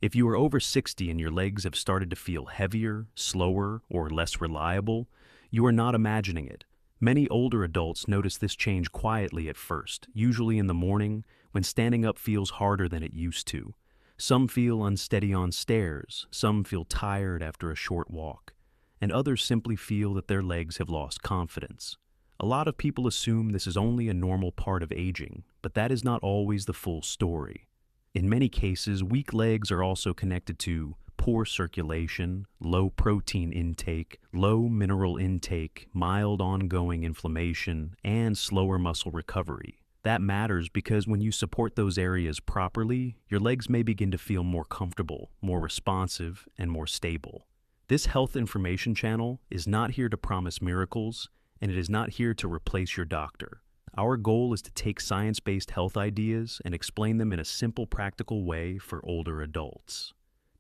If you are over 60 and your legs have started to feel heavier, slower, or less reliable, you are not imagining it. Many older adults notice this change quietly at first, usually in the morning when standing up feels harder than it used to. Some feel unsteady on stairs, some feel tired after a short walk, and others simply feel that their legs have lost confidence. A lot of people assume this is only a normal part of aging, but that is not always the full story. In many cases, weak legs are also connected to poor circulation, low protein intake, low mineral intake, mild ongoing inflammation, and slower muscle recovery. That matters because when you support those areas properly, your legs may begin to feel more comfortable, more responsive, and more stable. This health information channel is not here to promise miracles, and it is not here to replace your doctor. Our goal is to take science-based health ideas and explain them in a simple, practical way for older adults.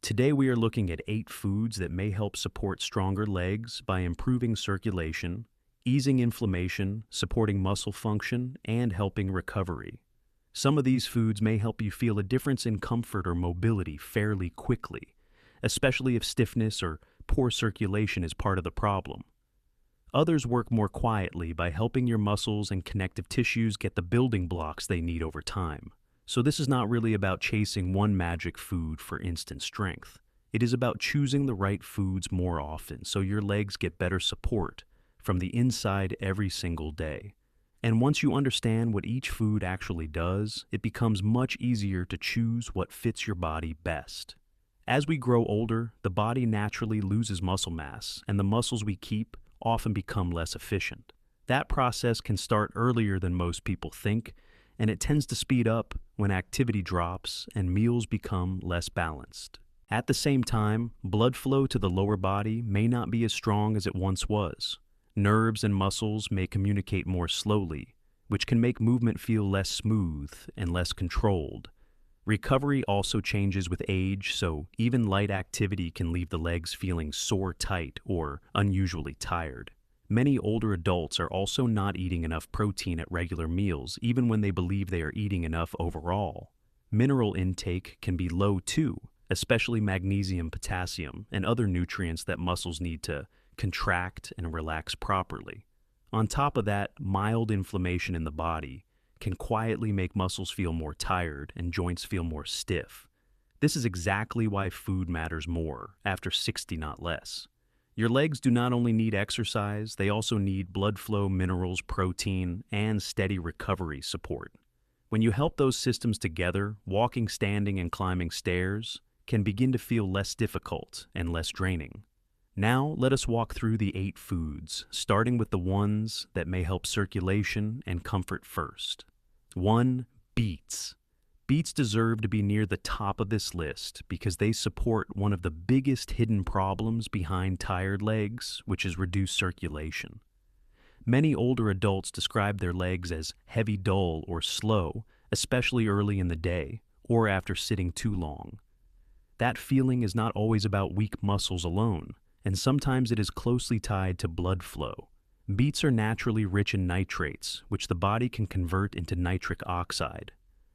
Today we are looking at 8 foods that may help support stronger legs by improving circulation, easing inflammation, supporting muscle function, and helping recovery. Some of these foods may help you feel a difference in comfort or mobility fairly quickly, especially if stiffness or poor circulation is part of the problem. Others work more quietly by helping your muscles and connective tissues get the building blocks they need over time. So this is not really about chasing one magic food for instant strength. It is about choosing the right foods more often so your legs get better support from the inside every single day. And once you understand what each food actually does, it becomes much easier to choose what fits your body best. As we grow older, the body naturally loses muscle mass, and the muscles we keep often become less efficient. That process can start earlier than most people think, and it tends to speed up when activity drops and meals become less balanced. At the same time, blood flow to the lower body may not be as strong as it once was. Nerves and muscles may communicate more slowly, which can make movement feel less smooth and less controlled. Recovery also changes with age, so even light activity can leave the legs feeling sore tight or unusually tired. Many older adults are also not eating enough protein at regular meals, even when they believe they are eating enough overall. Mineral intake can be low too, especially magnesium, potassium, and other nutrients that muscles need to contract and relax properly. On top of that, mild inflammation in the body can quietly make muscles feel more tired and joints feel more stiff. This is exactly why food matters more after 60, not less. Your legs do not only need exercise, they also need blood flow, minerals, protein, and steady recovery support. When you help those systems together, walking, standing, and climbing stairs can begin to feel less difficult and less draining. Now, let us walk through the 8 foods, starting with the ones that may help circulation and comfort first. 1. Beets. Beets deserve to be near the top of this list because they support one of the biggest hidden problems behind tired legs, which is reduced circulation. Many older adults describe their legs as heavy, dull, or slow, especially early in the day or after sitting too long. That feeling is not always about weak muscles alone, and sometimes it is closely tied to blood flow. Beets are naturally rich in nitrates, which the body can convert into nitric oxide.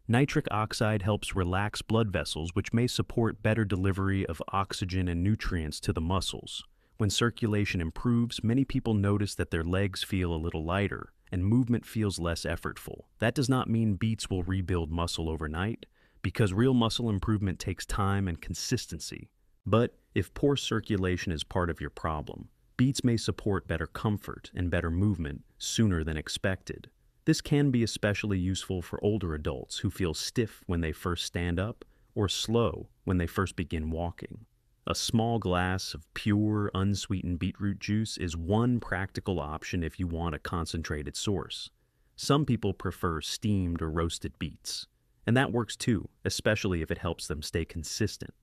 Nitric oxide helps relax blood vessels, which may support better delivery of oxygen and nutrients to the muscles. When circulation improves, many people notice that their legs feel a little lighter and movement feels less effortful. That does not mean beets will rebuild muscle overnight, because real muscle improvement takes time and consistency. But if poor circulation is part of your problem, beets may support better comfort and better movement sooner than expected. This can be especially useful for older adults who feel stiff when they first stand up or slow when they first begin walking. A small glass of pure, unsweetened beetroot juice is one practical option if you want a concentrated source. Some people prefer steamed or roasted beets, and that works too, especially if it helps them stay consistent.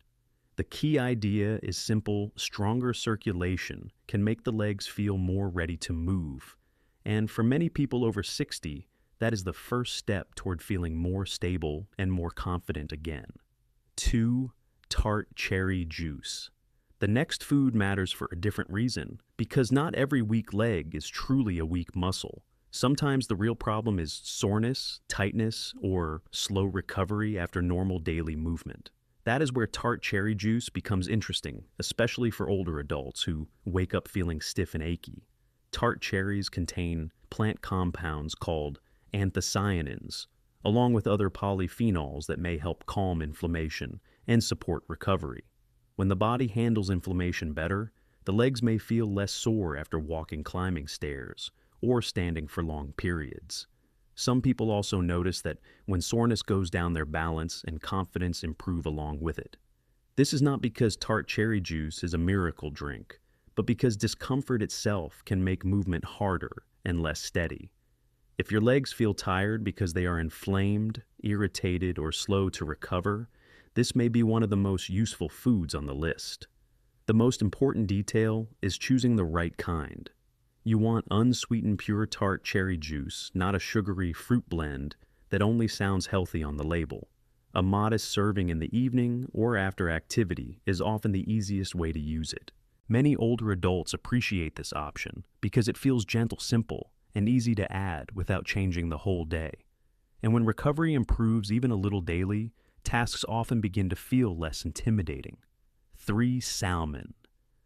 The key idea is simple: stronger circulation can make the legs feel more ready to move. And for many people over 60, that is the first step toward feeling more stable and more confident again. 2. Tart cherry juice. The next food matters for a different reason, because not every weak leg is truly a weak muscle. Sometimes the real problem is soreness, tightness, or slow recovery after normal daily movement. That is where tart cherry juice becomes interesting, especially for older adults who wake up feeling stiff and achy. Tart cherries contain plant compounds called anthocyanins, along with other polyphenols that may help calm inflammation and support recovery. When the body handles inflammation better, the legs may feel less sore after walking climbing stairs or standing for long periods. Some people also notice that when soreness goes down, their balance and confidence improve along with it. This is not because tart cherry juice is a miracle drink, but because discomfort itself can make movement harder and less steady. If your legs feel tired because they are inflamed, irritated, or slow to recover, this may be one of the most useful foods on the list. The most important detail is choosing the right kind. You want unsweetened pure tart cherry juice, not a sugary fruit blend that only sounds healthy on the label. A modest serving in the evening or after activity is often the easiest way to use it. Many older adults appreciate this option because it feels gentle, simple, and easy to add without changing the whole day. And when recovery improves even a little daily, tasks often begin to feel less intimidating. 3. Salmon.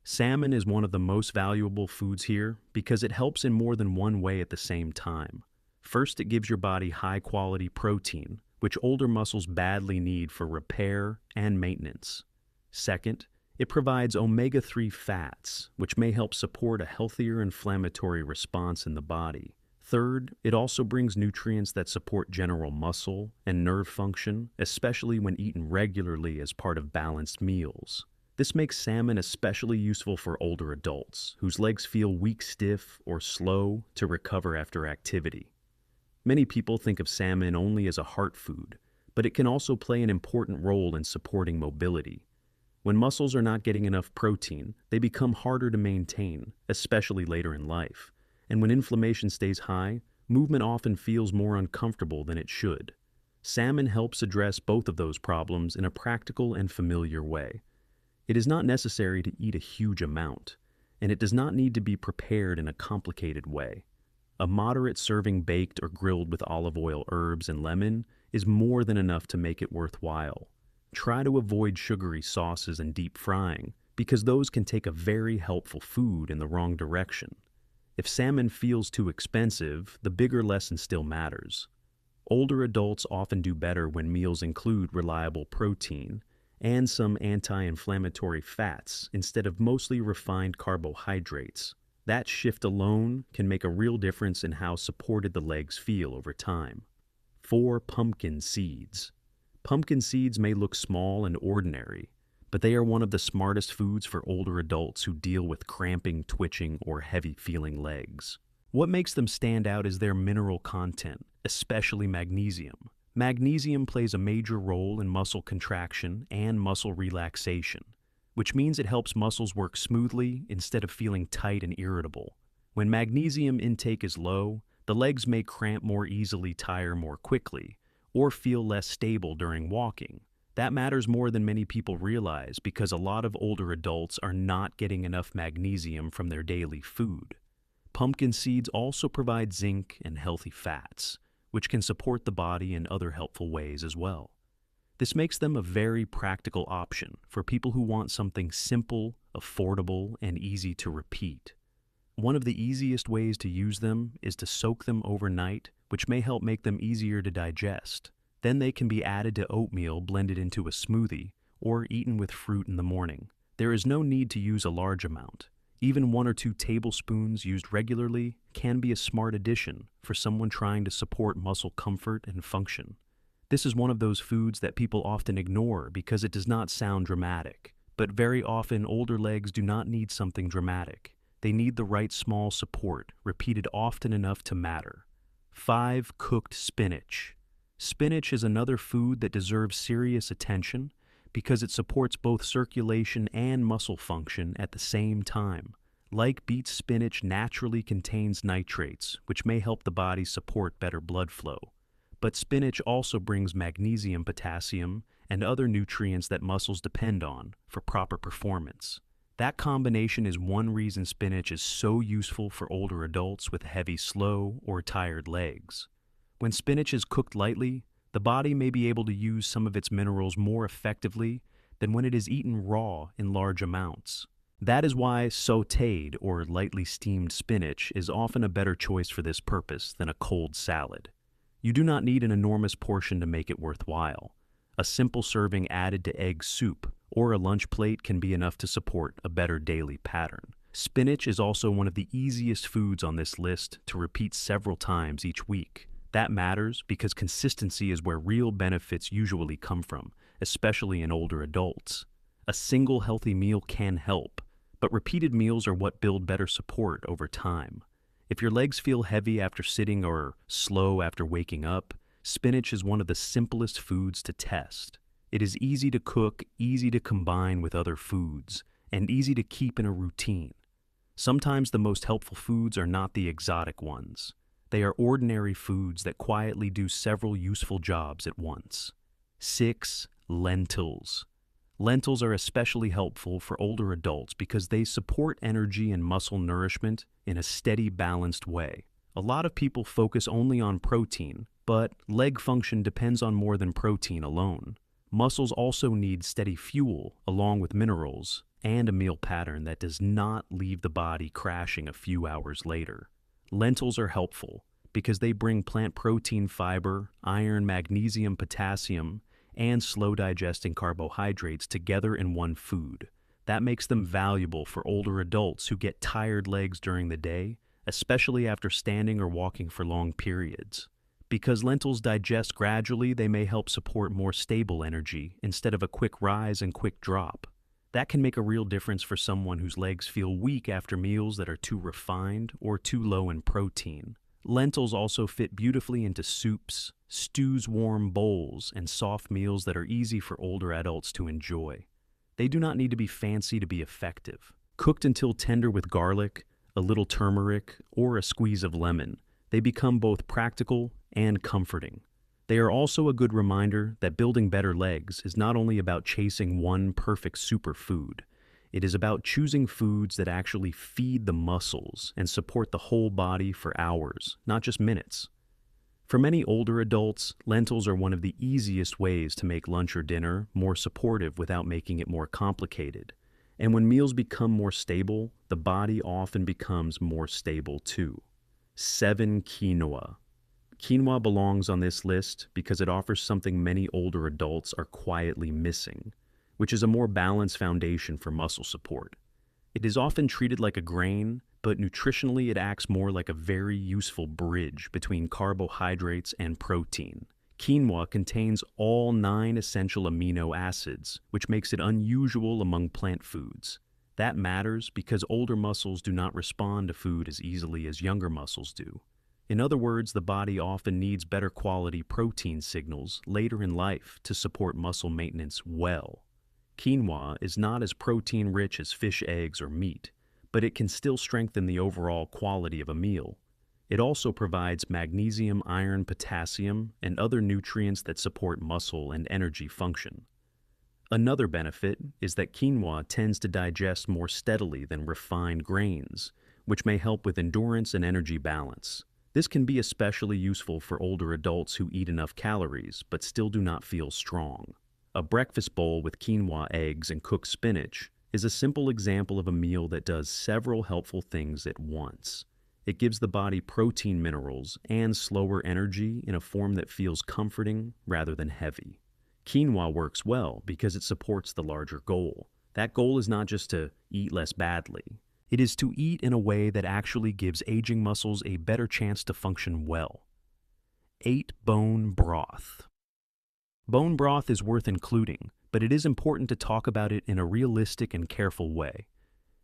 Salmon is one of the most valuable foods here because it helps in more than one way at the same time. First, it gives your body high-quality protein, which older muscles badly need for repair and maintenance. Second, it provides omega-3 fats, which may help support a healthier inflammatory response in the body. Third, it also brings nutrients that support general muscle and nerve function, especially when eaten regularly as part of balanced meals. This makes salmon especially useful for older adults whose legs feel weak, stiff, or slow to recover after activity. Many people think of salmon only as a heart food, but it can also play an important role in supporting mobility. When muscles are not getting enough protein, they become harder to maintain, especially later in life. And when inflammation stays high, movement often feels more uncomfortable than it should. Salmon helps address both of those problems in a practical and familiar way. It is not necessary to eat a huge amount, and it does not need to be prepared in a complicated way. A moderate serving baked or grilled with olive oil, herbs, and lemon is more than enough to make it worthwhile. Try to avoid sugary sauces and deep frying, because those can take a very helpful food in the wrong direction. If salmon feels too expensive, the bigger lesson still matters. Older adults often do better when meals include reliable protein and some anti-inflammatory fats instead of mostly refined carbohydrates. That shift alone can make a real difference in how supported the legs feel over time. 4. Pumpkin seeds. Pumpkin seeds may look small and ordinary, but they are one of the smartest foods for older adults who deal with cramping, twitching, or heavy-feeling legs. What makes them stand out is their mineral content, especially magnesium. Magnesium plays a major role in muscle contraction and muscle relaxation, which means it helps muscles work smoothly instead of feeling tight and irritable. When magnesium intake is low, the legs may cramp more easily, tire more quickly, or feel less stable during walking. That matters more than many people realize because a lot of older adults are not getting enough magnesium from their daily food. Pumpkin seeds also provide zinc and healthy fats, which can support the body in other helpful ways as well. This makes them a very practical option for people who want something simple, affordable, and easy to repeat. One of the easiest ways to use them is to soak them overnight, which may help make them easier to digest. Then they can be added to oatmeal blended into a smoothie or eaten with fruit in the morning. There is no need to use a large amount. Even 1 or 2 tablespoons used regularly can be a smart addition for someone trying to support muscle comfort and function. This is one of those foods that people often ignore because it does not sound dramatic, but very often older legs do not need something dramatic. They need the right small support, repeated often enough to matter. 5. Cooked spinach. Spinach is another food that deserves serious attention because it supports both circulation and muscle function at the same time. Like beets, spinach naturally contains nitrates, which may help the body support better blood flow. But spinach also brings magnesium, potassium, and other nutrients that muscles depend on for proper performance. That combination is one reason spinach is so useful for older adults with heavy, slow, or tired legs. When spinach is cooked lightly, the body may be able to use some of its minerals more effectively than when it is eaten raw in large amounts. That is why sautéed or lightly steamed spinach is often a better choice for this purpose than a cold salad. You do not need an enormous portion to make it worthwhile. A simple serving added to egg soup or a lunch plate can be enough to support a better daily pattern. Spinach is also one of the easiest foods on this list to repeat several times each week. That matters because consistency is where real benefits usually come from, especially in older adults. A single healthy meal can help, but repeated meals are what build better support over time. If your legs feel heavy after sitting or slow after waking up, spinach is one of the simplest foods to test. It is easy to cook, easy to combine with other foods, and easy to keep in a routine. Sometimes the most helpful foods are not the exotic ones. They are ordinary foods that quietly do several useful jobs at once. 6. Lentils. Lentils are especially helpful for older adults because they support energy and muscle nourishment in a steady, balanced way. A lot of people focus only on protein, but leg function depends on more than protein alone. Muscles also need steady fuel along with minerals and a meal pattern that does not leave the body crashing a few hours later. Lentils are helpful because they bring plant protein, fiber, iron, magnesium, potassium, and slow-digesting carbohydrates together in one food. That makes them valuable for older adults who get tired legs during the day, especially after standing or walking for long periods. Because lentils digest gradually, they may help support more stable energy instead of a quick rise and quick drop. That can make a real difference for someone whose legs feel weak after meals that are too refined or too low in protein. Lentils also fit beautifully into soups, stews, warm bowls, and soft meals that are easy for older adults to enjoy. They do not need to be fancy to be effective. Cooked until tender with garlic, a little turmeric, or a squeeze of lemon, they become both practical and comforting. They are also a good reminder that building better legs is not only about chasing one perfect superfood. It is about choosing foods that actually feed the muscles and support the whole body for hours, not just minutes. For many older adults, lentils are one of the easiest ways to make lunch or dinner more supportive without making it more complicated. And when meals become more stable, the body often becomes more stable too. 7. Quinoa. Quinoa belongs on this list because it offers something many older adults are quietly missing, which is a more balanced foundation for muscle support. It is often treated like a grain, but nutritionally it acts more like a very useful bridge between carbohydrates and protein. Quinoa contains all 9 essential amino acids, which makes it unusual among plant foods. That matters because older muscles do not respond to food as easily as younger muscles do. In other words, the body often needs better quality protein signals later in life to support muscle maintenance well. Quinoa is not as protein-rich as fish, eggs, or meat, but it can still strengthen the overall quality of a meal. It also provides magnesium, iron, potassium, and other nutrients that support muscle and energy function. Another benefit is that quinoa tends to digest more steadily than refined grains, which may help with endurance and energy balance. This can be especially useful for older adults who eat enough calories but still do not feel strong. A breakfast bowl with quinoa, eggs, and cooked spinach is a simple example of a meal that does several helpful things at once. It gives the body protein, minerals, and slower energy in a form that feels comforting rather than heavy. Quinoa works well because it supports the larger goal. That goal is not just to eat less badly. It is to eat in a way that actually gives aging muscles a better chance to function well. 8. Bone broth. Bone broth is worth including, but it is important to talk about it in a realistic and careful way.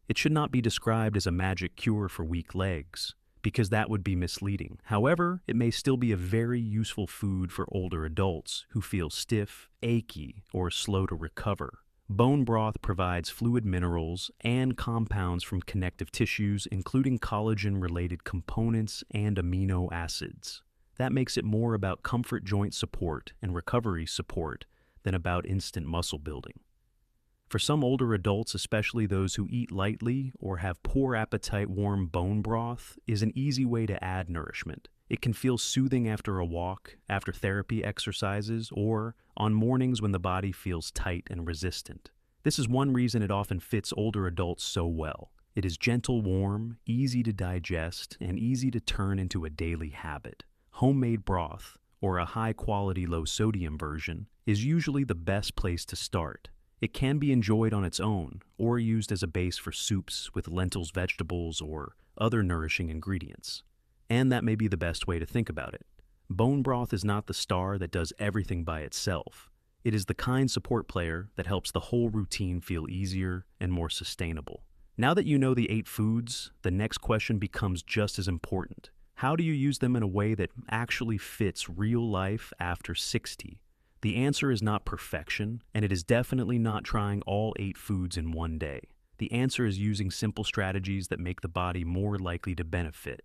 It should not be described as a magic cure for weak legs, because that would be misleading. However, it may still be a very useful food for older adults who feel stiff, achy, or slow to recover. Bone broth provides fluid minerals and compounds from connective tissues, including collagen-related components and amino acids. That makes it more about comfort joint support and recovery support than about instant muscle building. For some older adults, especially those who eat lightly or have poor appetite, warm bone broth is an easy way to add nourishment. It can feel soothing after a walk, after therapy exercises, or on mornings when the body feels tight and resistant. This is one reason it often fits older adults so well. It is gentle, warm, easy to digest, and easy to turn into a daily habit. Homemade broth, or a high-quality, low-sodium version, is usually the best place to start. It can be enjoyed on its own, or used as a base for soups with lentils, vegetables, or other nourishing ingredients. And that may be the best way to think about it. Bone broth is not the star that does everything by itself. It is the kind support player that helps the whole routine feel easier and more sustainable. Now that you know the 8 foods, the next question becomes just as important. How do you use them in a way that actually fits real life after 60? The answer is not perfection, and it is definitely not trying all 8 foods in one day. The answer is using simple strategies that make the body more likely to benefit.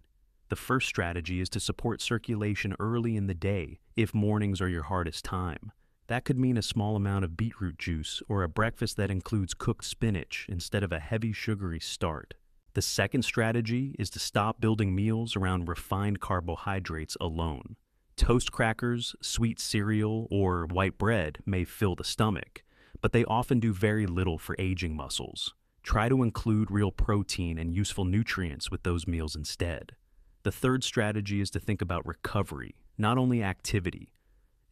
The first strategy is to support circulation early in the day, if mornings are your hardest time. That could mean a small amount of beetroot juice or a breakfast that includes cooked spinach instead of a heavy sugary start. The second strategy is to stop building meals around refined carbohydrates alone. Toast crackers, sweet cereal, or white bread may fill the stomach, but they often do very little for aging muscles. Try to include real protein and useful nutrients with those meals instead. The third strategy is to think about recovery, not only activity.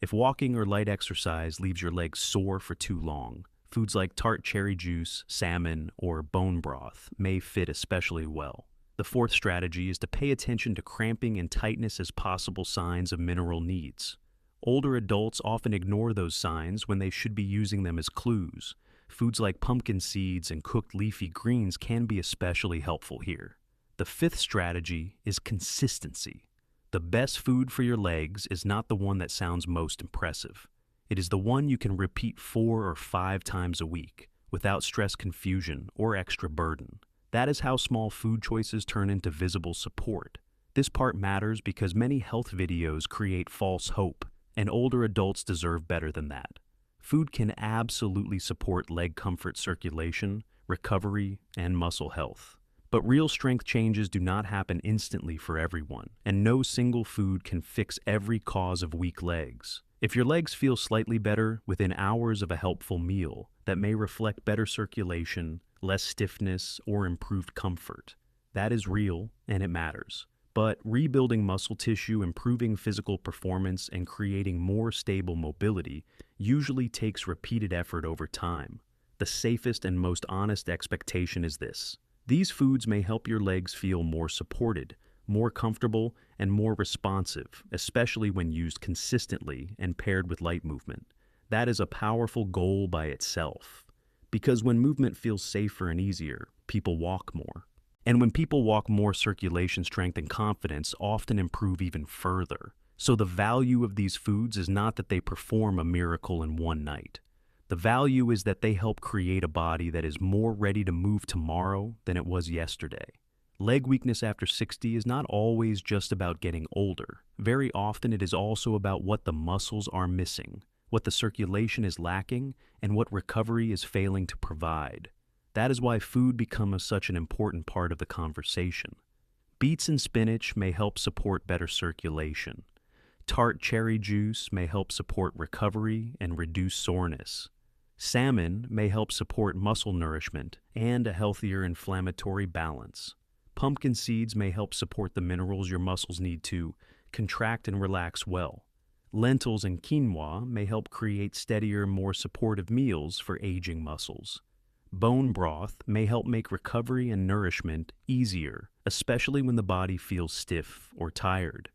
If walking or light exercise leaves your legs sore for too long, foods like Tart cherry juice, salmon, or bone broth may fit especially well. The fourth strategy is to pay attention to cramping and tightness as possible signs of mineral needs. Older adults often ignore those signs when they should be using them as clues. Foods like pumpkin seeds and cooked leafy greens can be especially helpful here. The fifth strategy is consistency. The best food for your legs is not the one that sounds most impressive. It is the one you can repeat 4 or 5 times a week without stress, confusion, or extra burden. That is how small food choices turn into visible support. This part matters because many health videos create false hope, and older adults deserve better than that. Food can absolutely support leg comfort, circulation, recovery, and muscle health. But real strength changes do not happen instantly for everyone, and no single food can fix every cause of weak legs. If your legs feel slightly better within hours of a helpful meal, that may reflect better circulation, less stiffness, or improved comfort. That is real, and it matters. But rebuilding muscle tissue, improving physical performance, and creating more stable mobility usually takes repeated effort over time. The safest and most honest expectation is this. These foods may help your legs feel more supported, more comfortable, and more responsive, especially when used consistently and paired with light movement. That is a powerful goal by itself. Because when movement feels safer and easier, people walk more. And when people walk more, circulation, strength, and confidence often improve even further. So the value of these foods is not that they perform a miracle in one night. The value is that they help create a body that is more ready to move tomorrow than it was yesterday. Leg weakness after 60 is not always just about getting older. Very often it is also about what the muscles are missing, what the circulation is lacking, and what recovery is failing to provide. That is why food becomes such an important part of the conversation. Beets and spinach may help support better circulation. Tart cherry juice may help support recovery and reduce soreness. Salmon may help support muscle nourishment and a healthier inflammatory balance. Pumpkin seeds may help support the minerals your muscles need to contract and relax well. Lentils and quinoa may help create steadier, more supportive meals for aging muscles. Bone broth may help make recovery and nourishment easier, especially when the body feels stiff or tired.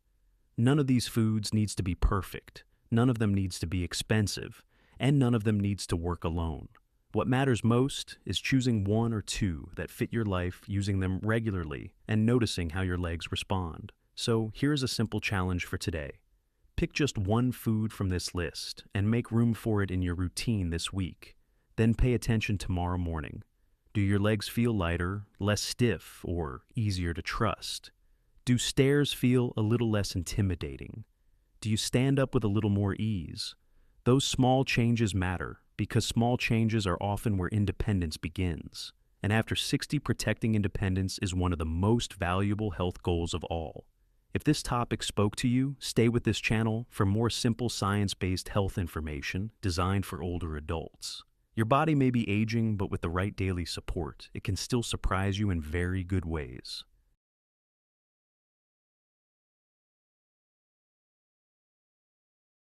None of these foods needs to be perfect, none of them needs to be expensive, and none of them needs to work alone. What matters most is choosing 1 or 2 that fit your life, using them regularly, and noticing how your legs respond. So here's a simple challenge for today. Pick just 1 food from this list and make room for it in your routine this week. Then pay attention tomorrow morning. Do your legs feel lighter, less stiff, or easier to trust? Do stairs feel a little less intimidating? Do you stand up with a little more ease? Those small changes matter, because small changes are often where independence begins. And after 60, protecting independence is one of the most valuable health goals of all. If this topic spoke to you, stay with this channel for more simple science-based health information designed for older adults. Your body may be aging, but with the right daily support, it can still surprise you in very good ways.